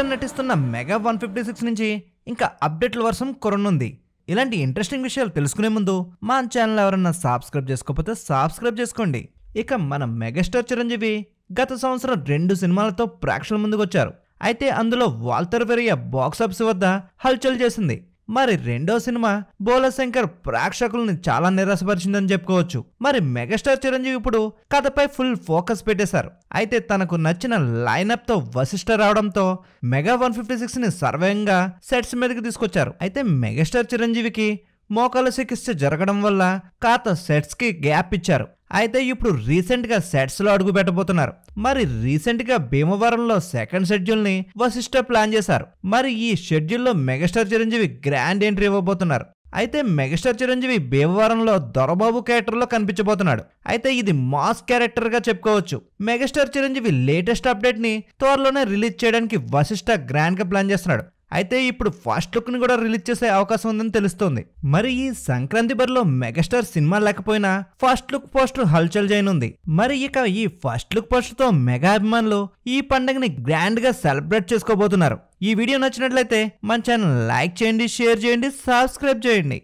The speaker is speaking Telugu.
మెగాస్టార్ నటిస్తున్న మెగా 156 నుంచి ఇంకా అప్డేట్ల వర్షం కురనుంది. ఇలాంటి ఇంట్రెస్టింగ్ విషయాలు తెలుసుకునే ముందు మా ఛానల్ ఎవరన్నా సబ్స్క్రైబ్ చేసుకోకపోతే సబ్స్క్రైబ్ చేసుకోండి. ఇక మన మెగాస్టార్ చిరంజీవి గత సంవత్సరం 2 సినిమాలతో ప్రేక్షకుల ముందుకు వచ్చారు. అయితే అందులో వాల్టర్ వెరియా బాక్స్ ఆఫీస్ వద్ద హల్చల్ చేసింది. మరి రెండో సినిమా బోలాశంకర్ ప్రేక్షకుల్ని చాలా నిరాశపరిచిందని చెప్పుకోవచ్చు. మరి మెగాస్టార్ చిరంజీవి ఇప్పుడు కథపై ఫుల్ ఫోకస్ పెట్టేశారు. అయితే తనకు నచ్చిన లైనప్ తో వశిష్ఠ రావడంతో మెగా 156 ని సర్వేంగా సెట్స్ మీదకి తీసుకొచ్చారు. అయితే మెగాస్టార్ చిరంజీవికి మోకాల చికిత్స జరగడం వల్ల కాత సెట్స్ కి గ్యాప్ ఇచ్చారు. అయితే ఇప్పుడు రీసెంట్ గా సెట్స్ లో అడుగు పెట్టబోతున్నారు. మరి రీసెంట్ గా భీమవరంలో సెకండ్ షెడ్యూల్ ని వశిష్ఠ ప్లాన్ చేశారు. మరి ఈ షెడ్యూల్ లో మెగాస్టార్ చిరంజీవి గ్రాండ్ ఎంట్రీ ఇవ్వబోతున్నారు. అయితే మెగాస్టార్ చిరంజీవి భీమవరంలో దొరబాబు క్యారెక్టర్ లో కనిపించబోతున్నాడు. అయితే ఇది మాస్ క్యారెక్టర్ గా చెప్పుకోవచ్చు. మెగాస్టార్ చిరంజీవి లేటెస్ట్ అప్డేట్ ని త్వరలోనే రిలీజ్ చేయడానికి వశిష్ఠ గ్రాండ్ గా ప్లాన్ చేస్తున్నాడు. అయితే ఇప్పుడు ఫస్ట్ లుక్ ని కూడా రిలీజ్ చేసే అవకాశం ఉందని తెలుస్తోంది. మరి ఈ సంక్రాంతి బరిలో మెగాస్టార్ సినిమా లేకపోయినా ఫస్ట్ లుక్ పోస్టర్ హల్చల్ చేయనుంది. మరి ఇక ఈ ఫస్ట్ లుక్ పోస్టర్ తో మెగా అభిమానులు ఈ పండుగని గ్రాండ్ గా సెలబ్రేట్ చేసుకోబోతున్నారు. ఈ వీడియో నచ్చినట్లయితే మన ఛానల్ లైక్ చేయండి, షేర్ చేయండి, సబ్స్క్రైబ్ చేయండి.